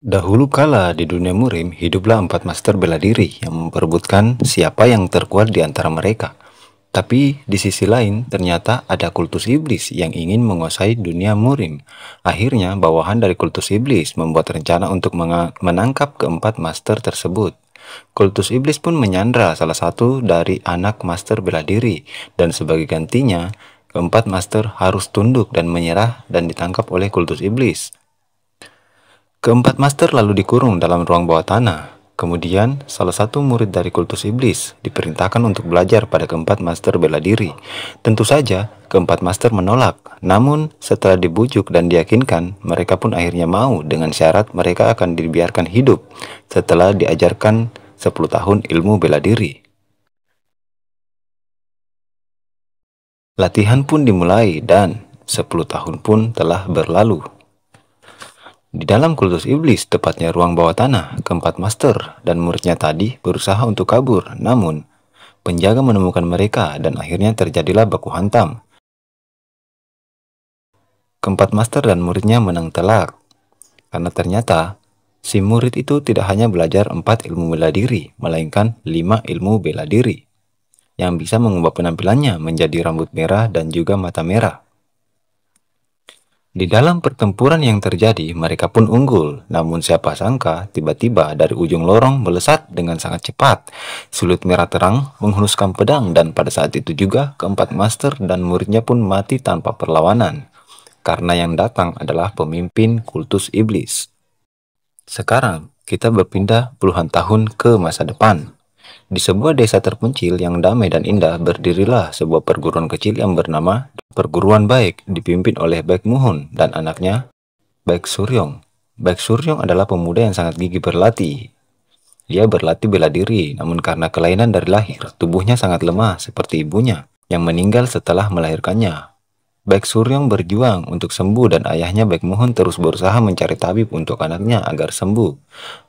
Dahulu kala di dunia murim, hiduplah empat master bela diri yang memperebutkan siapa yang terkuat di antara mereka. Tapi di sisi lain, ternyata ada kultus iblis yang ingin menguasai dunia murim. Akhirnya, bawahan dari kultus iblis membuat rencana untuk menangkap keempat master tersebut. Kultus iblis pun menyandra salah satu dari anak master bela diri, dan sebagai gantinya, keempat master harus tunduk dan menyerah dan ditangkap oleh kultus iblis. Keempat master lalu dikurung dalam ruang bawah tanah. Kemudian, salah satu murid dari kultus iblis diperintahkan untuk belajar pada keempat master bela diri. Tentu saja, keempat master menolak. Namun, setelah dibujuk dan diyakinkan, mereka pun akhirnya mau dengan syarat mereka akan dibiarkan hidup setelah diajarkan 10 tahun ilmu bela diri. Latihan pun dimulai dan 10 tahun pun telah berlalu. Di dalam kultus iblis, tepatnya ruang bawah tanah, keempat master dan muridnya tadi berusaha untuk kabur. Namun, penjaga menemukan mereka dan akhirnya terjadilah baku hantam. Keempat master dan muridnya menang telak. Karena ternyata, si murid itu tidak hanya belajar 4 ilmu bela diri, melainkan 5 ilmu bela diri. Yang bisa mengubah penampilannya menjadi rambut merah dan juga mata merah. Di dalam pertempuran yang terjadi, mereka pun unggul. Namun siapa sangka, tiba-tiba dari ujung lorong melesat dengan sangat cepat. Sulit merah terang menghunuskan pedang dan pada saat itu juga keempat master dan muridnya pun mati tanpa perlawanan. Karena yang datang adalah pemimpin kultus iblis. Sekarang, kita berpindah puluhan tahun ke masa depan. Di sebuah desa terpencil yang damai dan indah, berdirilah sebuah perguruan kecil yang bernama Perguruan Baik, dipimpin oleh Baek Muhun dan anaknya Baek Suryong. Baek Suryong adalah pemuda yang sangat gigih berlatih. Dia berlatih bela diri, namun karena kelainan dari lahir, tubuhnya sangat lemah seperti ibunya yang meninggal setelah melahirkannya. Baek Suryong berjuang untuk sembuh dan ayahnya Baek Muhun terus berusaha mencari tabib untuk anaknya agar sembuh.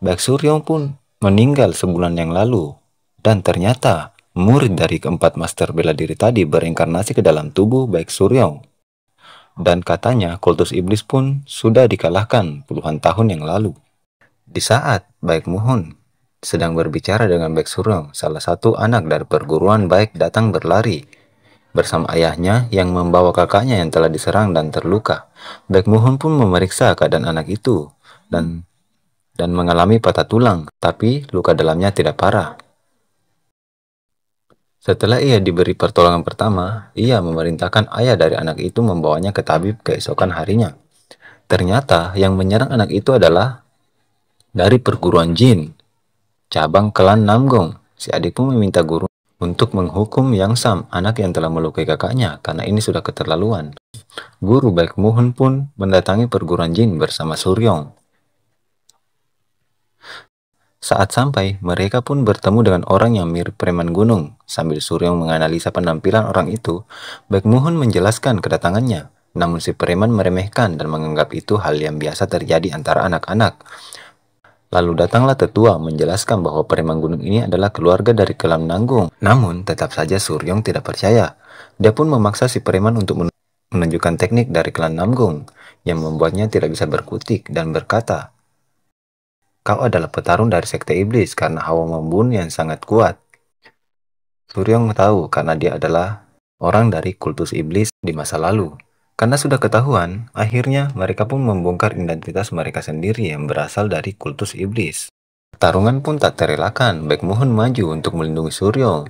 Baek Suryong pun meninggal sebulan yang lalu. Dan ternyata, murid dari keempat master bela diri tadi bereinkarnasi ke dalam tubuh Baek Suryong. Dan katanya, kultus iblis pun sudah dikalahkan puluhan tahun yang lalu. Di saat Baek Muhun sedang berbicara dengan Baek Suryong, salah satu anak dari perguruan Baek datang berlari bersama ayahnya yang membawa kakaknya yang telah diserang dan terluka. Baek Muhun pun memeriksa keadaan anak itu dan mengalami patah tulang, tapi luka dalamnya tidak parah. Setelah ia diberi pertolongan pertama, ia memerintahkan ayah dari anak itu membawanya ke tabib keesokan harinya. Ternyata yang menyerang anak itu adalah dari perguruan jin, cabang klan Namgong. Si adik pun meminta guru untuk menghukum Yang Sam, anak yang telah melukai kakaknya, karena ini sudah keterlaluan. Guru Baek Muhun pun mendatangi perguruan jin bersama Suryong. Saat sampai, mereka pun bertemu dengan orang yang mirip preman gunung. Sambil Suryong menganalisa penampilan orang itu, Baek Muhun menjelaskan kedatangannya. Namun si preman meremehkan dan menganggap itu hal yang biasa terjadi antara anak-anak. Lalu datanglah tetua menjelaskan bahwa preman gunung ini adalah keluarga dari klan Nanggung. Namun tetap saja Suryong tidak percaya. Dia pun memaksa si preman untuk menunjukkan teknik dari klan Namgung yang membuatnya tidak bisa berkutik dan berkata, "Kau adalah petarung dari sekte iblis karena hawa membunuh yang sangat kuat." Suryong tahu karena dia adalah orang dari kultus iblis di masa lalu. Karena sudah ketahuan, akhirnya mereka pun membongkar identitas mereka sendiri yang berasal dari kultus iblis. Pertarungan pun tak terelakkan, Baek Muhun maju untuk melindungi Suryong.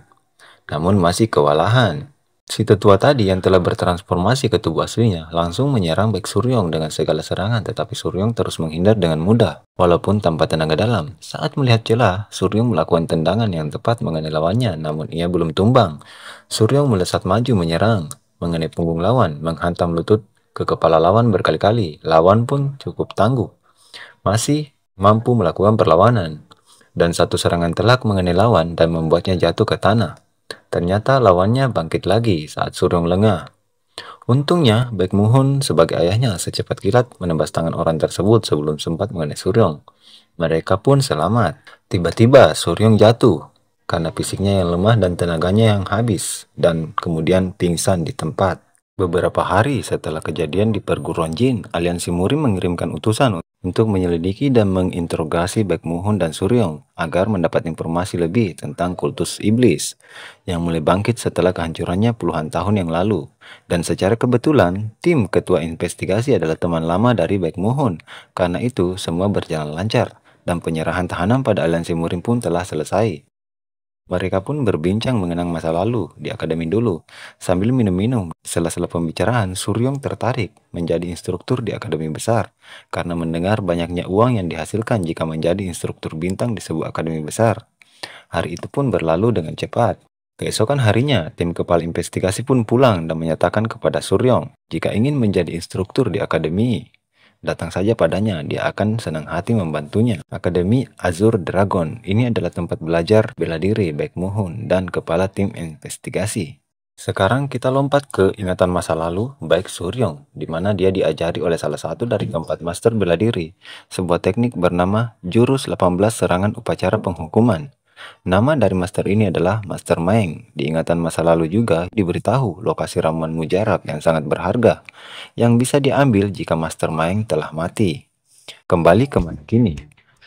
Namun masih kewalahan. Si tetua tadi yang telah bertransformasi ke tubuh aslinya langsung menyerang Baek Suryong dengan segala serangan, tetapi Suryong terus menghindar dengan mudah, walaupun tanpa tenaga dalam. Saat melihat celah, Suryong melakukan tendangan yang tepat mengenai lawannya, namun ia belum tumbang. Suryong melesat maju menyerang, mengenai punggung lawan, menghantam lutut ke kepala lawan berkali-kali. Lawan pun cukup tangguh, masih mampu melakukan perlawanan, dan satu serangan telak mengenai lawan dan membuatnya jatuh ke tanah. Ternyata lawannya bangkit lagi saat Suryong lengah. Untungnya, Baek Muhun sebagai ayahnya secepat kilat menembas tangan orang tersebut sebelum sempat mengenai Suryong. Mereka pun selamat. Tiba-tiba Suryong jatuh karena fisiknya yang lemah dan tenaganya yang habis, dan kemudian pingsan di tempat. Beberapa hari setelah kejadian di perguruan jin, Aliansi Muri mengirimkan utusan untuk menyelidiki dan menginterogasi Baek Muhun dan Suryong agar mendapat informasi lebih tentang kultus iblis yang mulai bangkit setelah kehancurannya puluhan tahun yang lalu. Dan secara kebetulan, tim ketua investigasi adalah teman lama dari Baek Muhun. Karena itu, semua berjalan lancar dan penyerahan tahanan pada Aliansi Muri pun telah selesai. Mereka pun berbincang mengenang masa lalu di akademi dulu. Sambil minum-minum, sela-sela pembicaraan, Suryong tertarik menjadi instruktur di akademi besar karena mendengar banyaknya uang yang dihasilkan jika menjadi instruktur bintang di sebuah akademi besar. Hari itu pun berlalu dengan cepat. Keesokan harinya, tim kepala investigasi pun pulang dan menyatakan kepada Suryong jika ingin menjadi instruktur di akademi. Datang saja padanya, dia akan senang hati membantunya. Akademi Azure Dragon ini adalah tempat belajar bela diri Baek Muhun dan kepala tim investigasi. Sekarang kita lompat ke ingatan masa lalu Baek Suryong, di mana dia diajari oleh salah satu dari keempat master bela diri, sebuah teknik bernama Jurus 18 Serangan Upacara Penghukuman. Nama dari master ini adalah Master Maeng. Di ingatan masa lalu juga diberitahu lokasi ramuan mujarab yang sangat berharga yang bisa diambil jika Master Maeng telah mati. Kembali ke mana kini?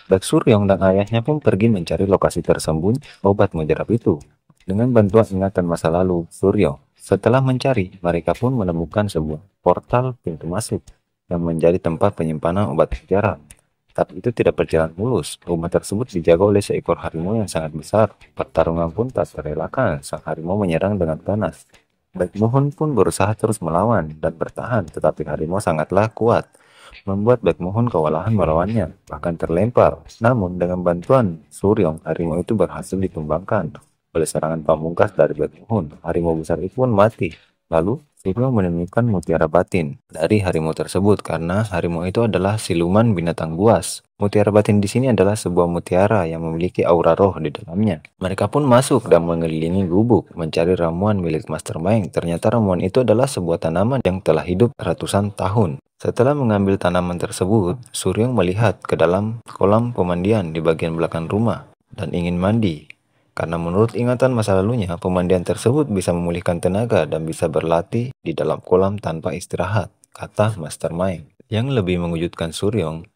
Baek Suryong dan ayahnya pun pergi mencari lokasi tersembunyi obat mujarab itu. Dengan bantuan ingatan masa lalu Suryong, setelah mencari, mereka pun menemukan sebuah portal pintu masuk yang menjadi tempat penyimpanan obat mujarab. Tapi itu tidak berjalan mulus. Rumah tersebut dijaga oleh seekor harimau yang sangat besar. Pertarungan pun tak terelakkan. Sang harimau menyerang dengan ganas. Baek Muhun pun berusaha terus melawan dan bertahan, tetapi harimau sangatlah kuat, membuat Baek Muhun kewalahan melawannya, bahkan terlempar. Namun dengan bantuan Suryong, harimau itu berhasil ditumbangkan oleh serangan pamungkas dari Baek Muhun. Harimau besar itu pun mati. Lalu Suryong menemukan mutiara batin dari harimau tersebut karena harimau itu adalah siluman binatang buas. Mutiara batin di sini adalah sebuah mutiara yang memiliki aura roh di dalamnya. Mereka pun masuk dan mengelilingi gubuk mencari ramuan milik Master Maeng. Ternyata ramuan itu adalah sebuah tanaman yang telah hidup ratusan tahun. Setelah mengambil tanaman tersebut, Suryong melihat ke dalam kolam pemandian di bagian belakang rumah dan ingin mandi. Karena menurut ingatan masa lalunya, pemandian tersebut bisa memulihkan tenaga dan bisa berlatih di dalam kolam tanpa istirahat, kata Master Maeng. Yang lebih mengejutkan Suryong,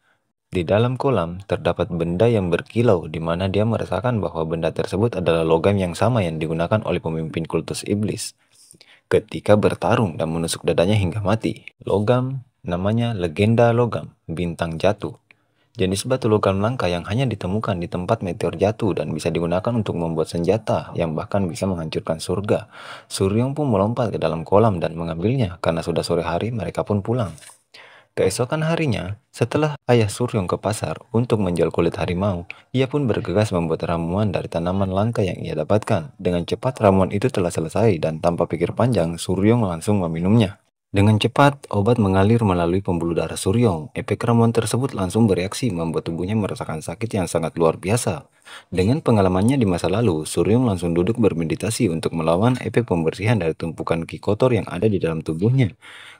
di dalam kolam terdapat benda yang berkilau di mana dia merasakan bahwa benda tersebut adalah logam yang sama yang digunakan oleh pemimpin kultus iblis ketika bertarung dan menusuk dadanya hingga mati. Logam namanya legenda logam bintang jatuh. Jenis batu logam langka yang hanya ditemukan di tempat meteor jatuh dan bisa digunakan untuk membuat senjata yang bahkan bisa menghancurkan surga. Suryong pun melompat ke dalam kolam dan mengambilnya. Karena sudah sore hari, mereka pun pulang. Keesokan harinya, setelah ayah Suryong ke pasar untuk menjual kulit harimau, ia pun bergegas membuat ramuan dari tanaman langka yang ia dapatkan. Dengan cepat ramuan itu telah selesai dan tanpa pikir panjang, Suryong langsung meminumnya. Dengan cepat, obat mengalir melalui pembuluh darah Suryong. Efek ramuan tersebut langsung bereaksi membuat tubuhnya merasakan sakit yang sangat luar biasa. Dengan pengalamannya di masa lalu, Suryong langsung duduk bermeditasi untuk melawan efek pembersihan dari tumpukan ki kotor yang ada di dalam tubuhnya.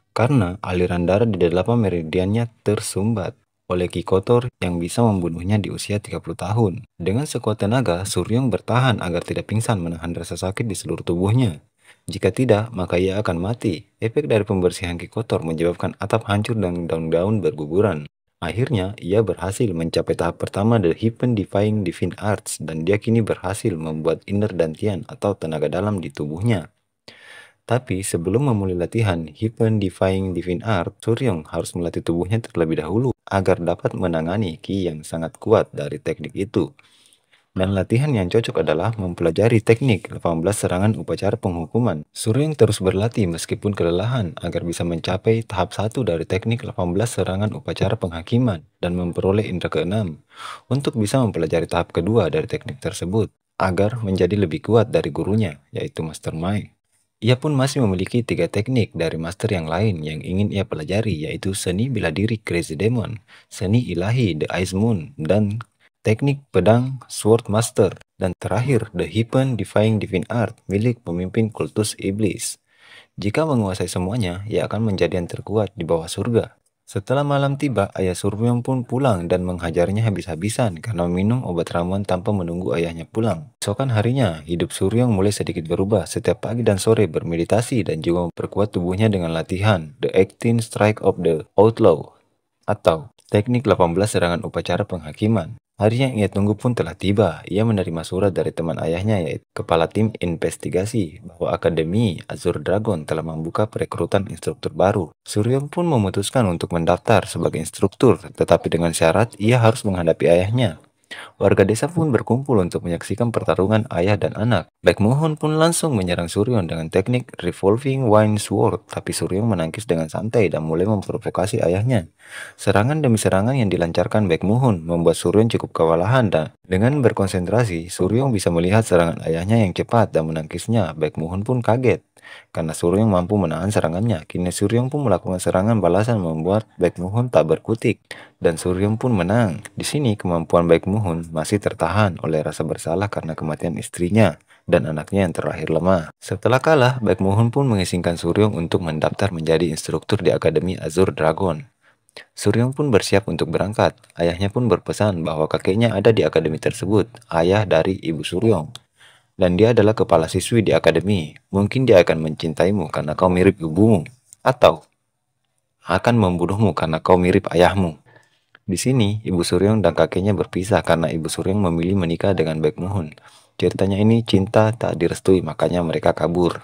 Karena aliran darah di 8 meridiannya tersumbat oleh ki kotor yang bisa membunuhnya di usia 30 tahun. Dengan sekuat tenaga, Suryong bertahan agar tidak pingsan menahan rasa sakit di seluruh tubuhnya. Jika tidak, maka ia akan mati. Efek dari pembersihan ki kotor menyebabkan atap hancur dan daun-daun berguguran. Akhirnya, ia berhasil mencapai tahap pertama The Heaven Defying Divine Arts dan dia kini berhasil membuat inner dantian atau tenaga dalam di tubuhnya. Tapi sebelum memulai latihan Heaven Defying Divine Art, Suryong harus melatih tubuhnya terlebih dahulu agar dapat menangani ki yang sangat kuat dari teknik itu. Dan latihan yang cocok adalah mempelajari teknik 18 serangan upacara penghukuman. Suryong terus berlatih meskipun kelelahan agar bisa mencapai tahap 1 dari teknik 18 serangan upacara penghakiman dan memperoleh indera ke-6 untuk bisa mempelajari tahap kedua dari teknik tersebut agar menjadi lebih kuat dari gurunya, yaitu Master Maeng. Ia pun masih memiliki 3 teknik dari master yang lain yang ingin ia pelajari, yaitu seni bela diri Crazy Demon, seni ilahi The Ice Moon, dan teknik pedang Sword Master, dan terakhir The Heaven Defying Divine Art milik pemimpin kultus iblis. Jika menguasai semuanya, ia akan menjadi yang terkuat di bawah surga. Setelah malam tiba, ayah Suryong pun pulang dan menghajarnya habis-habisan karena minum obat ramuan tanpa menunggu ayahnya pulang. Esokan harinya, hidup Suryong mulai sedikit berubah. Setiap pagi dan sore bermeditasi dan juga memperkuat tubuhnya dengan latihan The 18 Strike of the Outlaw atau teknik 18 serangan upacara penghakiman. Hari yang ia tunggu pun telah tiba. Ia menerima surat dari teman ayahnya, yaitu kepala tim investigasi, bahwa Akademi Azure Dragon telah membuka perekrutan instruktur baru. Suryong pun memutuskan untuk mendaftar sebagai instruktur, tetapi dengan syarat ia harus menghadapi ayahnya. Warga desa pun berkumpul untuk menyaksikan pertarungan ayah dan anak. Baekmuhun pun langsung menyerang Suryong dengan teknik Revolving Wind Sword, tapi Suryong menangkis dengan santai dan mulai memprovokasi ayahnya. Serangan demi serangan yang dilancarkan Baekmuhun membuat Suryong cukup kewalahan, dan dengan berkonsentrasi, Suryong bisa melihat serangan ayahnya yang cepat dan menangkisnya. Baekmuhun pun kaget karena Suryong mampu menahan serangannya. Kini Suryong pun melakukan serangan balasan membuat Baekmuhun tak berkutik, dan Suryong pun menang. Di sini kemampuan Baekmuhun masih tertahan oleh rasa bersalah karena kematian istrinya dan anaknya yang terlahir lemah. Setelah kalah, Baekmuhun pun mengizinkan Suryong untuk mendaftar menjadi instruktur di Akademi Azure Dragon. Suryong pun bersiap untuk berangkat. Ayahnya pun berpesan bahwa kakeknya ada di akademi tersebut, ayah dari ibu Suryong. Dan dia adalah kepala siswi di akademi. Mungkin dia akan mencintaimu karena kau mirip ibumu, atau akan membunuhmu karena kau mirip ayahmu. Di sini, Ibu Suryong dan kakeknya berpisah karena Ibu Suryong memilih menikah dengan Baekmuhun. Ceritanya ini cinta tak direstui, makanya mereka kabur.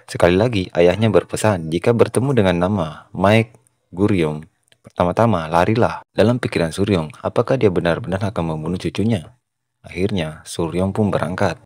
Sekali lagi, ayahnya berpesan, jika bertemu dengan nama Mike Guryong, pertama-tama larilah. Dalam pikiran Suryong, apakah dia benar-benar akan membunuh cucunya? Akhirnya, Suryong pun berangkat.